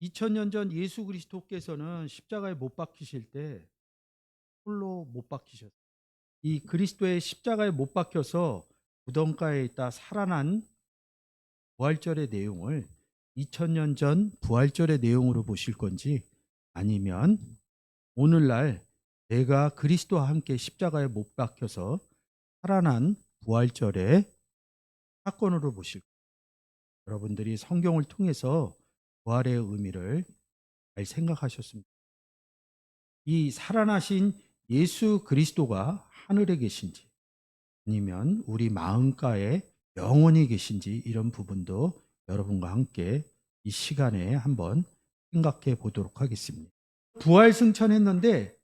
2000년 전 예수 그리스도께서는 십자가에 못 박히실 때 홀로 못 박히셨어요. 이 그리스도의 십자가에 못 박혀서 무덤가에 있다 살아난 부활절의 내용을 2000년 전 부활절의 내용으로 보실 건지, 아니면 오늘날 내가 그리스도와 함께 십자가에 못 박혀서 살아난 부활절의 사건으로 보실 건지, 여러분들이 성경을 통해서 부활의 의미를 잘 생각하셨습니다. 이 살아나신 예수 그리스도가 하늘에 계신지, 아니면 우리 마음가에 영원히 계신지, 이런 부분도 여러분과 함께 이 시간에 한번 생각해 보도록 하겠습니다. 부활 승천했는데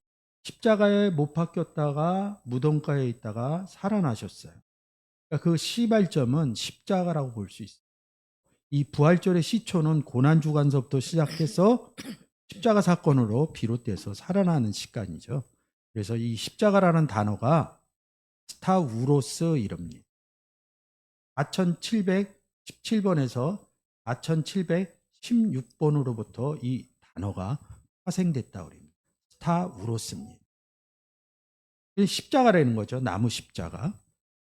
십자가에 못 박혔다가 무덤가에 있다가 살아나셨어요. 그러니까 그 시발점은 십자가라고 볼 수 있어요. 이 부활절의 시초는 고난주간서부터 시작해서 십자가 사건으로 비롯돼서 살아나는 시간이죠. 그래서 이 십자가라는 단어가 스타우로스 이름입니다. 4717번에서 4716번으로부터 이 단어가 파생됐다 그럽니다. 스타우로스입니다. 십자가라는 거죠. 나무 십자가.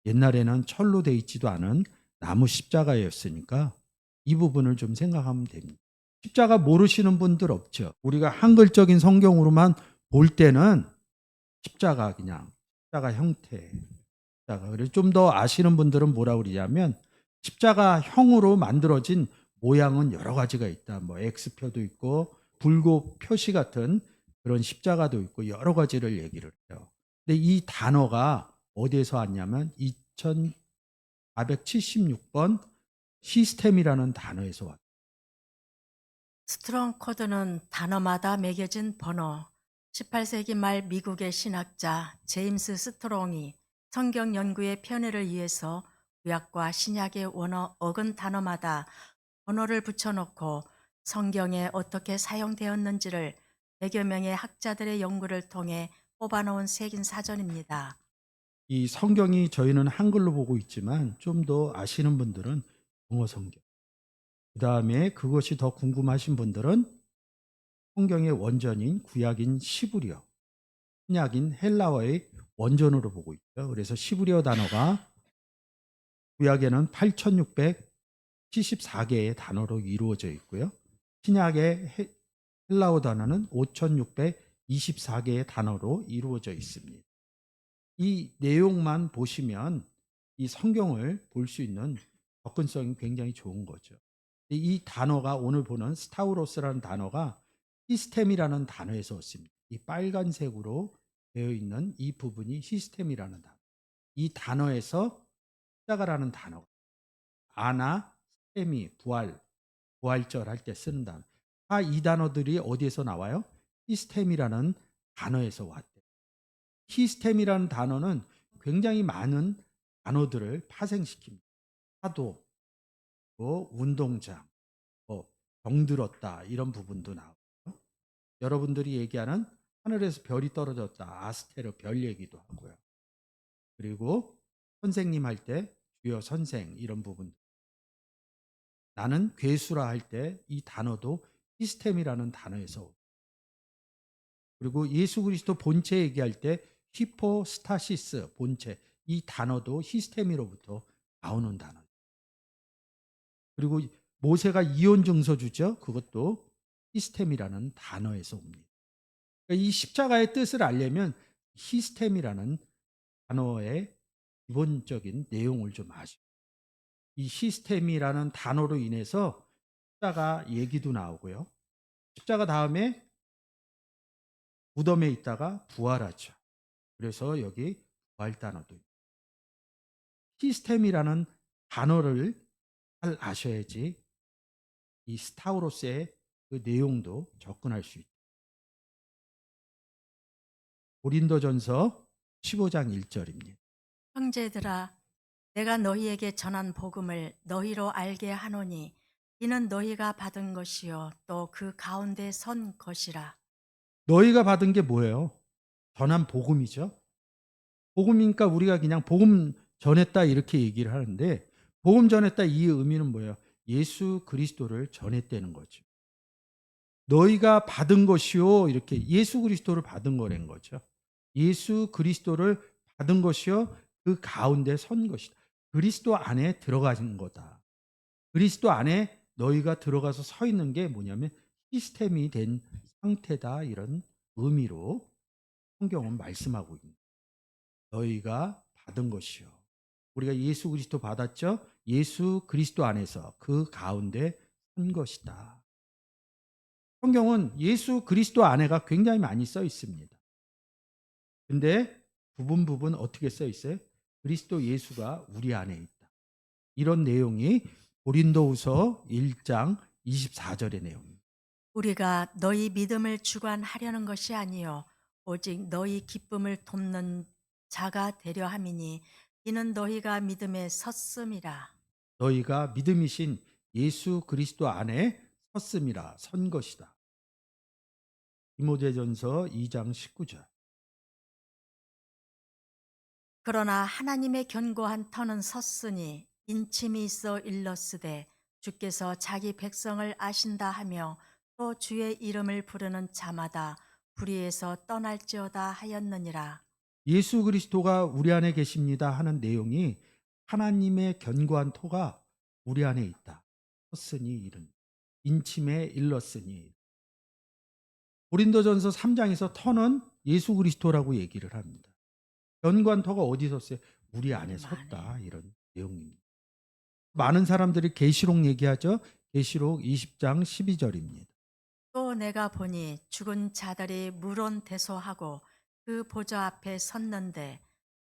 옛날에는 철로 돼 있지도 않은 나무 십자가였으니까 이 부분을 좀 생각하면 됩니다. 십자가 모르시는 분들 없죠. 우리가 한글적인 성경으로만 볼 때는 십자가, 그냥 십자가 형태. 십자가. 그래서 좀 더 아시는 분들은 뭐라고 그러냐면, 십자가형으로 만들어진 모양은 여러 가지가 있다. 뭐 X표도 있고 불교 표시 같은 그런 십자가도 있고 여러 가지를 얘기를 해요. 근데 이 단어가 어디에서 왔냐면 2476번 시스템이라는 단어에서 왔어요. 스트롱 코드는 단어마다 매겨진 번호. 18세기 말 미국의 신학자 제임스 스트롱이 성경 연구의 편의를 위해서 구약과 신약의 원어 어근 단어마다 번호를 붙여놓고 성경에 어떻게 사용되었는지를 100여 명의 학자들의 연구를 통해 뽑아놓은 색인 사전입니다. 이 성경이 저희는 한글로 보고 있지만 좀 더 아시는 분들은 영어 성경. 그 다음에 그것이 더 궁금하신 분들은 성경의 원전인 구약인 시브리어, 신약인 헬라어의 원전으로 보고 있죠. 그래서 시브리어 단어가 구약에는 8674개의 단어로 이루어져 있고요. 신약의 헬라어 단어는 5624개의 단어로 이루어져 있습니다. 이 내용만 보시면 이 성경을 볼 수 있는 접근성이 굉장히 좋은 거죠. 이 단어가, 오늘 보는 스타우로스라는 단어가 시스템이라는 단어에서 왔습니다. 이 빨간색으로 되어 있는 이 부분이 시스템이라는 단어. 이 단어에서 십자가라는 단어, 아나, 스테미, 부활, 부활절 할 때 쓰는 단어. 다 이 단어들이 어디에서 나와요? 시스템이라는 단어에서 왔대요. 시스템이라는 단어는 굉장히 많은 단어들을 파생시킵니다. 파도, 뭐 운동장, 뭐 병들었다, 이런 부분도 나오고, 여러분들이 얘기하는 하늘에서 별이 떨어졌다, 아스테르 별 얘기도 하고요. 그리고 선생님 할 때 주여 선생, 이런 부분. 나는 괴수라 할 때 이 단어도 시스템이라는 단어에서, 그리고 예수 그리스도 본체 얘기할 때 히포스타시스 본체, 이 단어도 시스템으로부터 나오는 단어. 그리고 모세가 이혼 증서 주죠. 그것도 시스템이라는 단어에서 옵니다. 그러니까 이 십자가의 뜻을 알려면 시스템이라는 단어의 기본적인 내용을 좀 아시고, 이 시스템이라는 단어로 인해서 십자가 얘기도 나오고요. 십자가 다음에 무덤에 있다가 부활하죠. 그래서 여기 부활 단어도 있고, 시스템이라는 단어를 잘 아셔야지 이 스타우로스의 그 내용도 접근할 수 있죠. 고린도전서 15장 1절입니다. 형제들아, 내가 너희에게 전한 복음을 너희로 알게 하노니 이는 너희가 받은 것이요 또 그 가운데 선 것이라. 너희가 받은 게 뭐예요? 전한 복음이죠. 복음이니까 우리가 그냥 복음 전했다 이렇게 얘기를 하는데, 복음 전했다 이 의미는 뭐예요? 예수 그리스도를 전했다는 거죠. 너희가 받은 것이요. 이렇게 예수 그리스도를 받은 거란 거죠. 예수 그리스도를 받은 것이요. 그 가운데 선 것이다. 그리스도 안에 들어가는 거다. 그리스도 안에 너희가 들어가서 서 있는 게 뭐냐면 시스템이 된 상태다. 이런 의미로 성경은 말씀하고 있는 너희가 받은 것이요. 우리가 예수 그리스도 받았죠? 예수 그리스도 안에서 그 가운데 선 것이다. 성경은 예수 그리스도 안에가 굉장히 많이 써 있습니다. 근데 부분 어떻게 써 있어요? 그리스도 예수가 우리 안에 있다. 이런 내용이 고린도후서 1장 24절의 내용입니다. 우리가 너희 믿음을 주관하려는 것이 아니요 오직 너희 기쁨을 돕는 자가 되려 함이니 이는 너희가 믿음에 섰음이라. 너희가 믿음이신 예수 그리스도 안에 섰음이라 선 것이다. 디모데전서 2장 19절. 그러나 하나님의 견고한 터는 섰으니 인침이 있어 일렀으되 주께서 자기 백성을 아신다 하며 또 주의 이름을 부르는 자마다 불의에서 떠날지어다 하였느니라. 예수 그리스도가 우리 안에 계십니다 하는 내용이 하나님의 견고한 토가 우리 안에 있다. 섰으니 이른 인침에 일렀으니. 고린도전서 3장에서 터는 예수 그리스도라고 얘기를 합니다. 견고한 터가 어디 섰어요? 우리 안에 섰다. 이런 내용입니다. 많은 사람들이 계시록 얘기하죠. 계시록 20장 12절입니다. 또 내가 보니 죽은 자들이 물온대소하고 그 보좌 앞에 섰는데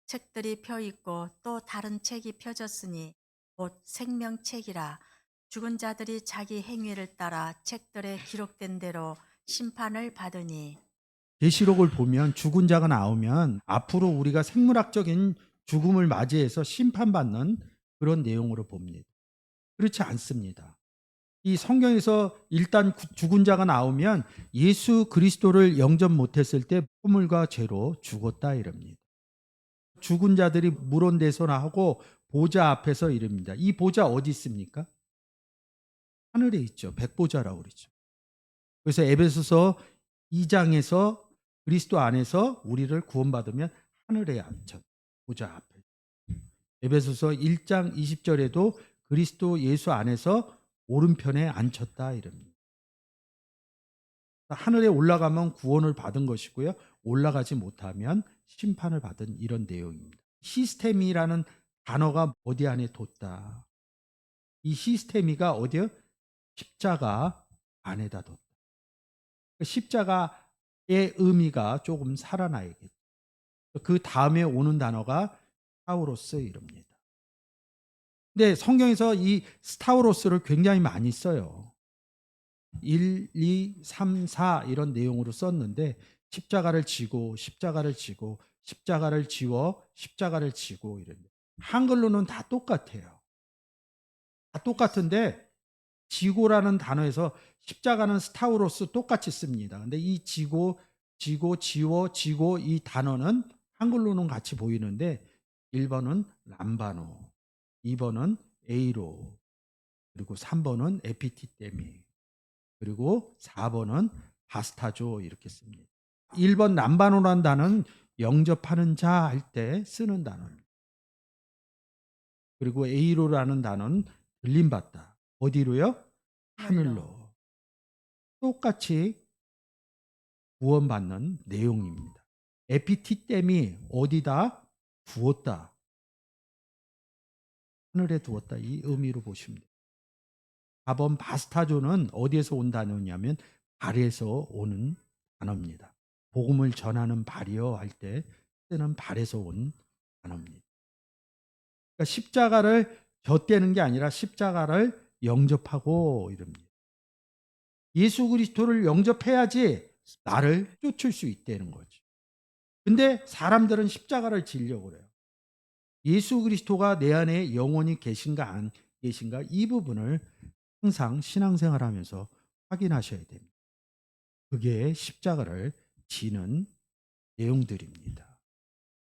책들이 펴 있고 또 다른 책이 펴졌으니 곧 생명책이라. 죽은 자들이 자기 행위를 따라 책들에 기록된 대로 심판을 받으니. 계시록을 보면 죽은 자가 나오면 앞으로 우리가 생물학적인 죽음을 맞이해서 심판받는 그런 내용으로 봅니다. 그렇지 않습니다. 이 성경에서 일단 죽은 자가 나오면 예수 그리스도를 영접 못했을 때 허물과 죄로 죽었다 이럽니다. 죽은 자들이 물온대소하고 보좌 앞에서 이릅니다. 이 보좌 어디 있습니까? 하늘에 있죠. 백보좌라고 그러죠. 그래서 에베소서 2장에서 그리스도 안에서 우리를 구원받으면 하늘에 앉혀 보좌 앞에. 에베소서 1장 20절에도 그리스도 예수 안에서 오른편에 앉혔다 이럽니다. 하늘에 올라가면 구원을 받은 것이고요. 올라가지 못하면 심판을 받은 이런 내용입니다. 시스템이라는 단어가 어디 안에 뒀다. 이 시스템이가 어디요? 십자가 안에다 뒀다. 십자가의 의미가 조금 살아나야겠죠. 그 다음에 오는 단어가 스타우로스 이럽니다. 근데 성경에서 이 스타우로스를 굉장히 많이 써요. 1, 2, 3, 4 이런 내용으로 썼는데 십자가를 지고 십자가를 지고 십자가를 지워 십자가를 지고 이런 한글로는 다 똑같아요. 다 똑같은데 지고라는 단어에서 십자가는 스타우로스 똑같이 씁니다. 근데 이 지고, 지워, 지고 이 단어는 한글로는 같이 보이는데 1번은 람바노, 2번은 에이로, 그리고 3번은 에피티데미, 그리고 4번은 바스타조 이렇게 씁니다. 1번 람바노라는 단어는 영접하는 자 할 때 쓰는 단어입니다. 그리고 에이로라는 단어는 들림받다. 어디로요? 하늘로. 똑같이 구원받는 내용입니다. 에피티댐이 어디다? 두었다. 하늘에 두었다. 이 의미로 보시면 돼요. 4번 바스타조는 어디에서 온 단어냐면 발에서 오는 단어입니다. 복음을 전하는 발이요 할 때 쓰는 발에서 온 단어입니다. 그러니까 십자가를 곁대는 게 아니라 십자가를 영접하고 이럽니다. 예수 그리스도를 영접해야지 나를 쫓을 수 있다는 거죠. 근데 사람들은 십자가를 지려고 그래요. 예수 그리스도가 내 안에 영원히 계신가 안 계신가 이 부분을 항상 신앙생활하면서 확인하셔야 됩니다. 그게 십자가를 지는 내용들입니다.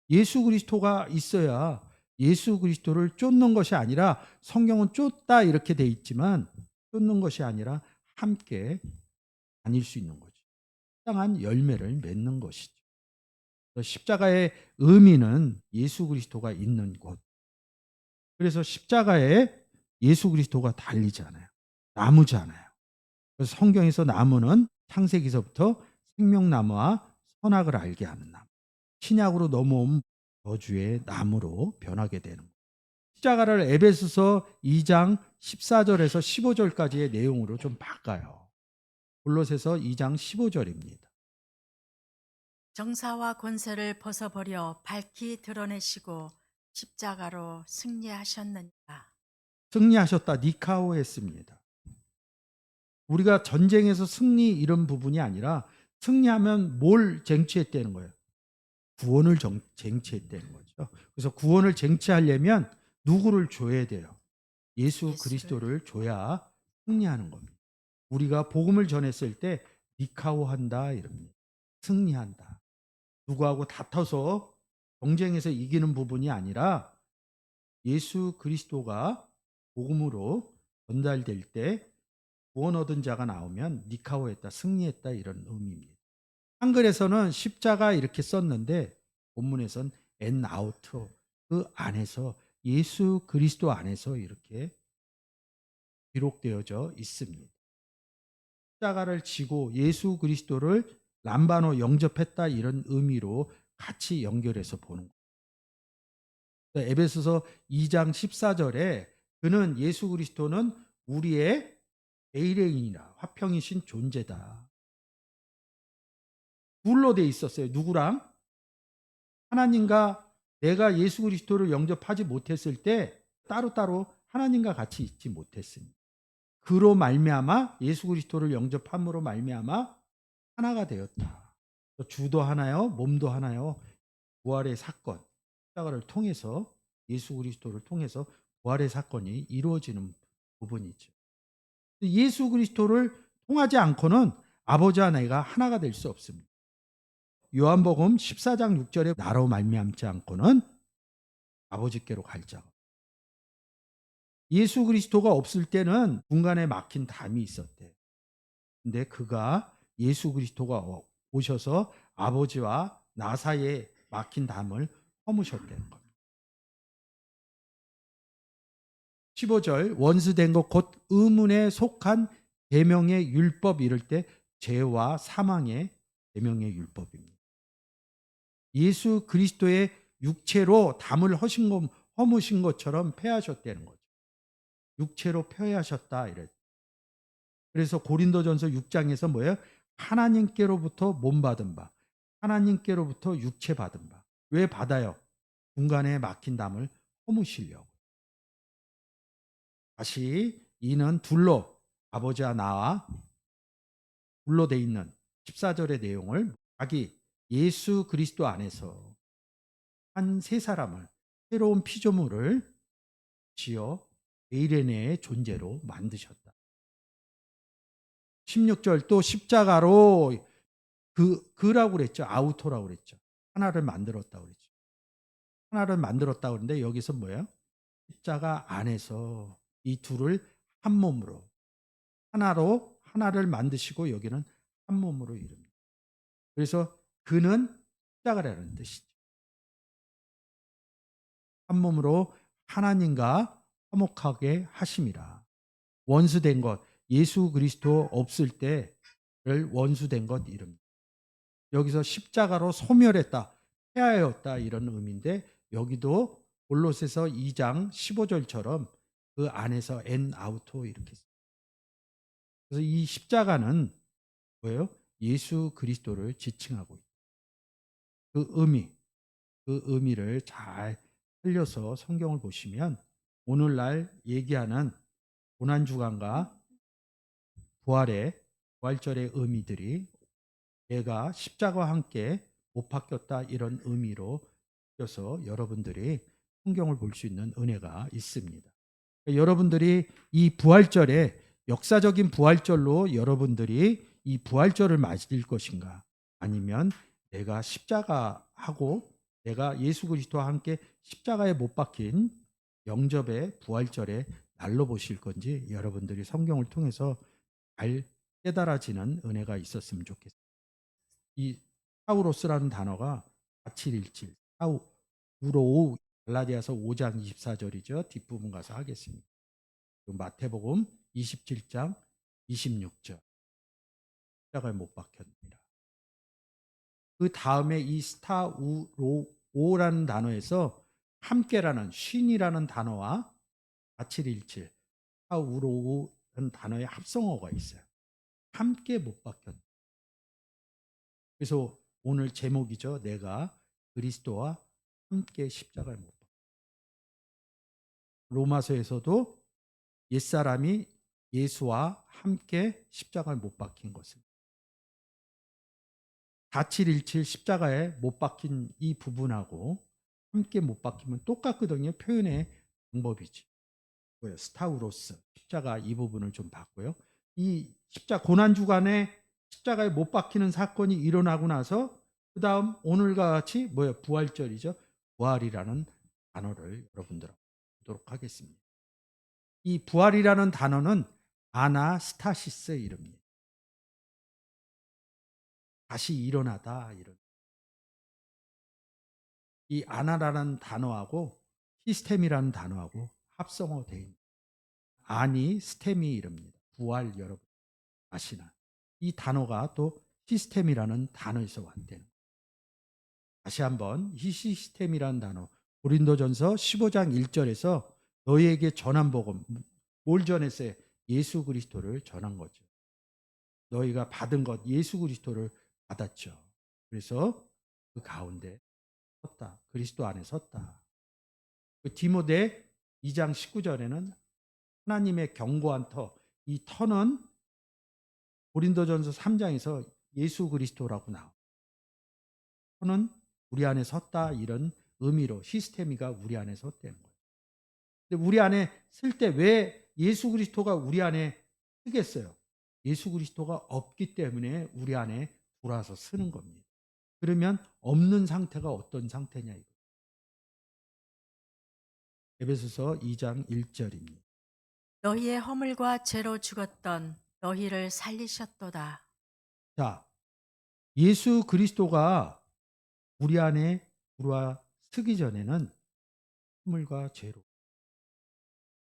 예수 그리스도가 있어야 예수 그리스도를 쫓는 것이 아니라 성경은 쫓다 이렇게 돼 있지만 쫓는 것이 아니라 함께 다닐 수 있는 거죠. 합당한 열매를 맺는 것이죠. 그래서 십자가의 의미는 예수 그리스도가 있는 곳. 그래서 십자가에 예수 그리스도가 달리잖아요. 나무잖아요. 그래서 성경에서 나무는 창세기서부터 생명나무와 선악을 알게 하는 나무. 신약으로 넘어온 저주의 나무로 변하게 되는 거예요. 십자가를 에베소서 2장 14절에서 15절까지의 내용으로 좀 바꿔요. 골로새서 2장 15절입니다. 정사와 권세를 벗어버려 밝히 드러내시고 십자가로 승리하셨느니라. 승리하셨다. 니카오 했습니다. 우리가 전쟁에서 승리 이런 부분이 아니라 승리하면 뭘 쟁취했다는 거예요? 구원을 쟁취했다는 거죠. 그래서 구원을 쟁취하려면 누구를 줘야 돼요? 예수 예수를. 그리스도를 줘야 승리하는 겁니다. 우리가 복음을 전했을 때 니카오한다 이럽니다. 승리한다. 누구하고 다퉈서 경쟁에서 이기는 부분이 아니라 예수 그리스도가 복음으로 전달될 때 구원 얻은 자가 나오면 니카오했다, 승리했다 이런 의미입니다. 한글에서는 십자가 이렇게 썼는데 본문에선 엔 아우트 그 안에서 예수 그리스도 안에서 이렇게 기록되어져 있습니다. 십자가를 지고 예수 그리스도를 람바노 영접했다 이런 의미로 같이 연결해서 보는 거예요. 에베소서 2장 14절에 그는 예수 그리스도는 우리의 에이레인이라 화평이신 존재다. 둘로 돼 있었어요. 누구랑? 하나님과 내가 예수 그리스도를 영접하지 못했을 때 따로따로 하나님과 같이 있지 못했습니다. 그로 말미암아 예수 그리스도를 영접함으로 말미암아 하나가 되었다. 주도 하나요, 몸도 하나요. 부활의 사건, 십자가를 통해서 예수 그리스도를 통해서 부활의 사건이 이루어지는 부분이죠. 예수 그리스도를 통하지 않고는 아버지와 내가 하나가 될 수 없습니다. 요한복음 14장 6절에 나로 말미암지 않고는 아버지께로 갈 자가. 예수 그리스도가 없을 때는 중간에 막힌 담이 있었대. 근데 그가 예수 그리스도가 오셔서 아버지와 나 사이에 막힌 담을 허무셨다는 겁니다. 15절 원수된 것 곧 의문에 속한 계명의 율법 이럴 때 죄와 사망의 계명의 율법입니다. 예수 그리스도의 육체로 담을 허무신 것처럼 패하셨다는 거죠. 육체로 패하셨다 이래. 그래서 고린도전서 6장에서 뭐예요? 하나님께로부터 몸 받은 바, 하나님께로부터 육체 받은 바. 왜 받아요? 중간에 막힌 담을 허무시려고. 다시 이는 둘로 아버지와 나와 둘로 돼 있는 14절의 내용을 자기 예수 그리스도 안에서 한 세 사람을 새로운 피조물을 지어 에이레네의 존재로 만드셨다. 16절 또 십자가로 그라고 그랬죠. 아우토라고 그랬죠. 하나를 만들었다고 그랬죠. 하나를 만들었다고 그러는데 여기서 뭐예요? 십자가 안에서 이 둘을 한 몸으로 하나로 하나를 만드시고 여기는 한 몸으로 이룹니다. 그래서 그는 십자가라는 뜻이죠. 한 몸으로 하나님과 화목하게 하심이라. 원수된 것, 예수 그리스도 없을 때를 원수된 것 이릅니다. 여기서 십자가로 소멸했다, 폐하였다 이런 의미인데 여기도 골로새서 2장 15절처럼 그 안에서 엔 아우토 이렇게 씁니다. 그래서 이 십자가는 뭐예요? 예수 그리스도를 지칭하고 있다. 그 의미를 잘 살려서 성경을 보시면 오늘날 얘기하는 고난주간과 부활절의 의미들이 내가 십자가와 함께 못 바뀌었다 이런 의미로 껴서 여러분들이 성경을 볼 수 있는 은혜가 있습니다. 여러분들이 이 부활절에 역사적인 부활절로 여러분들이 이 부활절을 맞을 것인가 아니면 내가 십자가하고 내가 예수 그리스도와 함께 십자가에 못 박힌 영접의 부활절에 날로 보실 건지 여러분들이 성경을 통해서 잘 깨달아지는 은혜가 있었으면 좋겠습니다. 이 타우로스라는 단어가 4717, 타우로 갈라디아서 5장 24절이죠. 뒷부분 가서 하겠습니다. 마태복음 27장 26절. 십자가에 못 박혔느니라. 그 다음에 이 스타우로라는 단어에서 함께라는 쉰이라는 단어와 4717 스타우로라는 단어의 합성어가 있어요. 함께 못 박혔. 그래서 오늘 제목이죠. 내가 그리스도와 함께 십자가에 못 박혔. 로마서에서도 옛사람이 예수와 함께 십자가에 못 박힌 것을 4717 십자가에 못 박힌 이 부분하고 함께 못 박히면 똑같거든요. 표현의 방법이지. 스타우로스 십자가 이 부분을 좀 봤고요. 이 십자 고난 주간에 십자가에 못 박히는 사건이 일어나고 나서 그 다음 오늘과 같이 부활절이죠. 부활이라는 단어를 여러분들 보도록 하겠습니다. 이 부활이라는 단어는 아나스타시스 이름입니다. 다시 일어나다 이런. 이 아나라는 단어하고 시스템이라는 단어하고 합성어 돼 있는 아니 스템이 이릅니다. 부활 여러분 아시나? 이 단어가 또 시스템이라는 단어에서 왔대요. 다시 한번 이 시스템이라는 단어 고린도전서 15장 1절에서 너희에게 전한 복음 뭘 전했어요? 예수 그리스도를 전한 거죠. 너희가 받은 것 예수 그리스도를 받았죠. 그래서 그 가운데 섰다. 그리스도 안에 섰다. 그 디모데 2장 19절에는 하나님의 견고한 터, 이 터는 고린도전서 3장에서 예수 그리스도라고 나와. 터는 우리 안에 섰다 이런 의미로 시스테미가 우리 안에 섰다는 거예요. 근데 우리 안에 쓸 때 왜 예수 그리스도가 우리 안에 쓰겠어요? 예수 그리스도가 없기 때문에 우리 안에 돌아서 쓰는 겁니다. 그러면 없는 상태가 어떤 상태냐 이거. 에베소서 2장 1절입니다. 너희의 허물과 죄로 죽었던 너희를 살리셨도다. 자, 예수 그리스도가 우리 안에 들어와 쓰기 전에는 허물과 죄로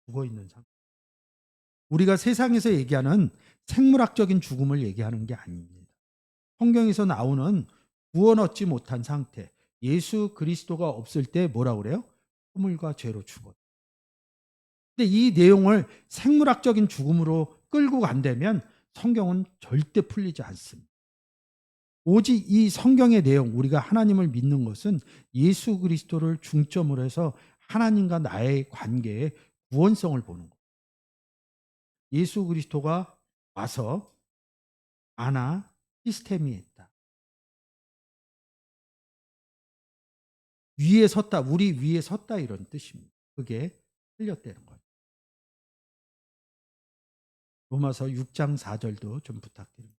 죽어 있는 상태. 우리가 세상에서 얘기하는 생물학적인 죽음을 얘기하는 게 아닙니다. 성경에서 나오는 구원 얻지 못한 상태. 예수 그리스도가 없을 때 뭐라고 그래요? 허물과 죄로 죽어. 근데 이 내용을 생물학적인 죽음으로 끌고 간다면 성경은 절대 풀리지 않습니다. 오직 이 성경의 내용, 우리가 하나님을 믿는 것은 예수 그리스도를 중점으로 해서 하나님과 나의 관계의 구원성을 보는 거예요. 예수 그리스도가 와서 아나 시스템이 있다. 위에 섰다, 우리 위에 섰다 이런 뜻입니다. 그게 틀렸다는 거예요. 로마서 6장 4절도 좀 부탁드립니다.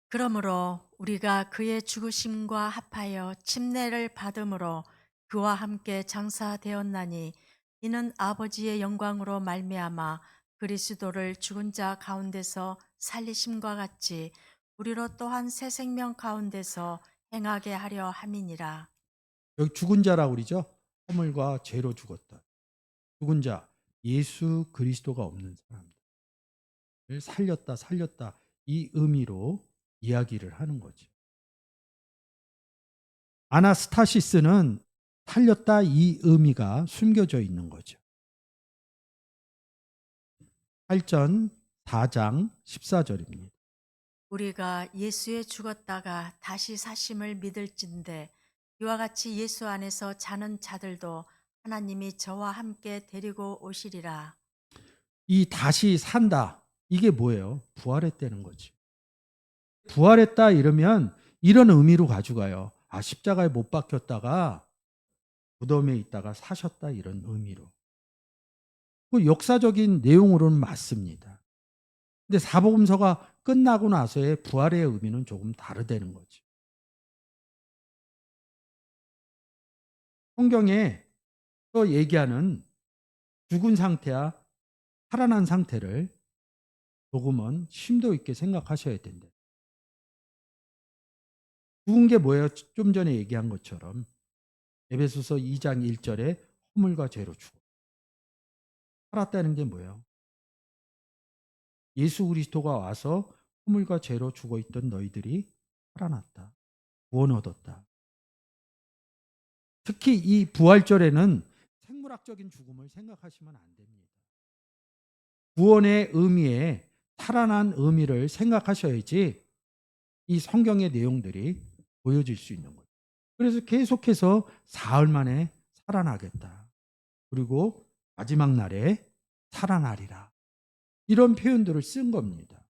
그러므로 우리가 그의 죽으심과 합하여 침례를 받음으로 그와 함께 장사되었나니 이는 아버지의 영광으로 말미암아 그리스도를 죽은 자 가운데서 살리심과 같이 우리로 또한 새 생명 가운데서 행하게 하려 함이니라. 여기 죽은 자라고 그러죠? 허물과 죄로 죽었다. 죽은 자, 예수 그리스도가 없는 사람들. 살렸다. 이 의미로 이야기를 하는 거죠. 아나스타시스는 살렸다 이 의미가 숨겨져 있는 거죠. 8전 4장 14절입니다. 우리가 예수에 죽었다가 다시 사심을 믿을진대 이와 같이 예수 안에서 자는 자들도 하나님이 저와 함께 데리고 오시리라. 이 다시 산다. 이게 뭐예요? 부활했다는 거지. 부활했다 이러면 이런 의미로 가져가요. 아, 십자가에 못 박혔다가 무덤에 있다가 사셨다 이런 의미로. 그 역사적인 내용으로는 맞습니다. 근데 사복음서가 끝나고 나서의 부활의 의미는 조금 다르다는 거지. 성경에 또 얘기하는 죽은 상태와 살아난 상태를 조금은 심도 있게 생각하셔야 된다. 죽은 게 뭐예요? 좀 전에 얘기한 것처럼 에베소서 2장 1절에 허물과 죄로 죽어. 살았다는 게 뭐예요? 예수 그리스도가 와서 허물과 죄로 죽어 있던 너희들이 살아났다. 구원 얻었다. 특히 이 부활절에는 생물학적인 죽음을 생각하시면 안 됩니다. 구원의 의미에 살아난 의미를 생각하셔야지 이 성경의 내용들이 보여질 수 있는 거예요. 그래서 계속해서 사흘 만에 살아나겠다. 그리고 마지막 날에 살아나리라. 이런 표현들을 쓴 겁니다.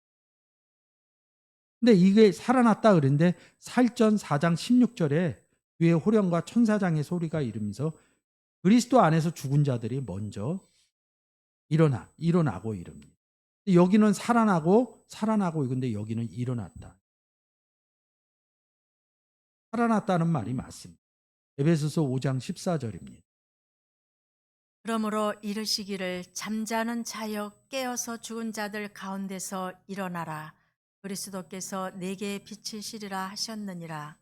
근데 이게 살아났다 그랬는데 살전 4장 16절에 뒤에 호령과 천사장의 소리가 이르면서 그리스도 안에서 죽은 자들이 먼저 일어나고 이릅니다. 여기는 살아나고 근데 여기는 일어났다. 살아났다는 말이 맞습니다. 에베소서 5장 14절입니다. 그러므로 이르시기를 잠자는 자여 깨어서 죽은 자들 가운데서 일어나라. 그리스도께서 내게 비치시리라 하셨느니라.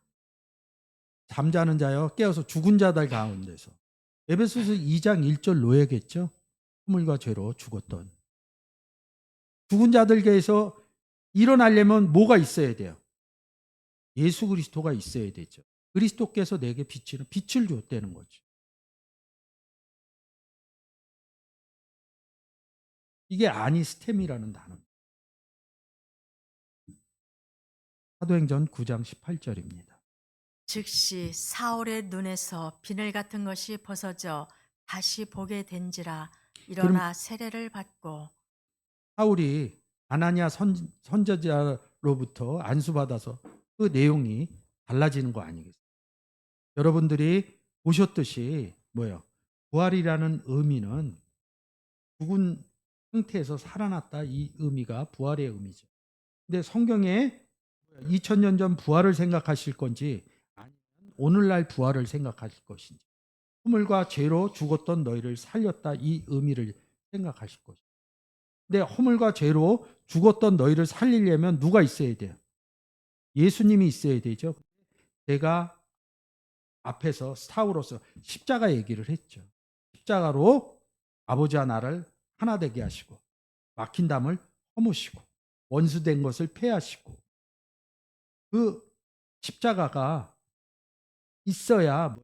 잠자는 자여 깨어서 죽은 자들 가운데서. 에베소서 2장 1절 노예겠죠. 허물과 죄로 죽었던. 죽은 자들께서 일어나려면 뭐가 있어야 돼요? 예수 그리스도가 있어야 되죠. 그리스도께서 내게 빛을 줬다는 거죠. 이게 아니스템이라는 단어. 사도행전 9장 18절입니다. 즉시 사울의 눈에서 비늘 같은 것이 벗어져 다시 보게 된지라. 일어나 세례를 받고. 사울이 아나니아 선지자로부터 안수받아서 그 내용이 달라지는 거 아니겠어요? 여러분들이 보셨듯이 뭐예요? 부활이라는 의미는 죽은 상태에서 살아났다, 이 의미가 부활의 의미죠. 근데 성경에 2000년 전 부활을 생각하실 건지 아니면 오늘날 부활을 생각하실 것인지, 허물과 죄로 죽었던 너희를 살렸다, 이 의미를 생각하실 것인지. 근데 허물과 죄로 죽었던 너희를 살리려면 누가 있어야 돼요? 예수님이 있어야 되죠. 제가 앞에서 스타우로서 십자가 얘기를 했죠. 십자가로 아버지와 나를 하나 되게 하시고 막힌 담을 허무시고 원수된 것을 패하시고, 그 십자가가 있어야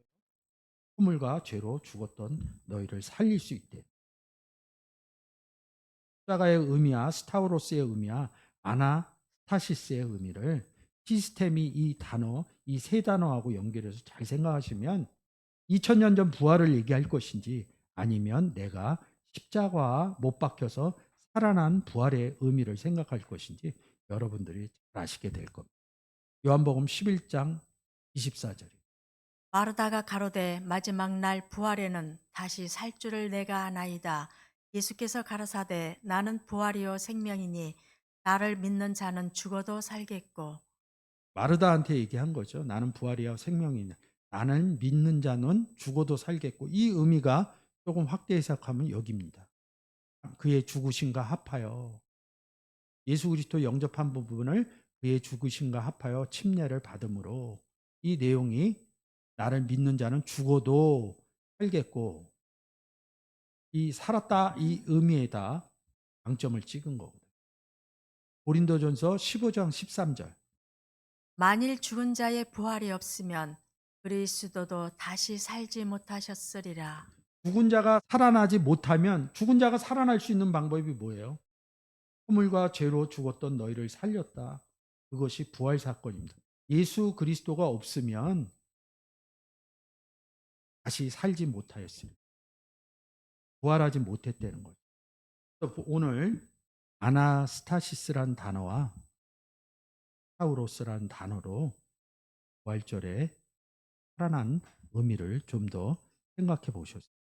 허물과 죄로 죽었던 너희를 살릴 수 있대. 십자가의 의미와 스타우로스의 의미와 아나스타시스의 의미를 시스템이 이 단어, 이 세 단어하고 연결해서 잘 생각하시면 2000년 전 부활을 얘기할 것인지 아니면 내가 십자가와 못 박혀서 살아난 부활의 의미를 생각할 것인지 여러분들이 잘 아시게 될 겁니다. 요한복음 11장 24절. 마르다가 가로되 마지막 날 부활에는 다시 살 줄을 내가 아나이다. 예수께서 가라사대 나는 부활이요 생명이니 나를 믿는 자는 죽어도 살겠고. 마르다한테 얘기한 거죠. 나는 부활이야 생명이냐. 나는 믿는 자는 죽어도 살겠고, 이 의미가 조금 확대 해석하면 여기입니다. 그의 죽으심과 합하여 예수 그리스도 영접한 부분을 그의 죽으심과 합하여 침례를 받음으로 이 내용이 나를 믿는 자는 죽어도 살겠고, 이 살았다 이 의미에다 방점을 찍은 거거든요. 고린도전서 15장 13절. 만일 죽은 자의 부활이 없으면 그리스도도 다시 살지 못하셨으리라. 죽은 자가 살아나지 못하면 죽은 자가 살아날 수 있는 방법이 뭐예요? 허물과 죄로 죽었던 너희를 살렸다. 그것이 부활 사건입니다. 예수 그리스도가 없으면 다시 살지 못하였습니다. 부활하지 못했다는 거죠. 그래서 오늘 아나스타시스란 단어와 타우로스란 단어로 부활절에 살아난 의미를 좀 더 생각해 보셨습니다.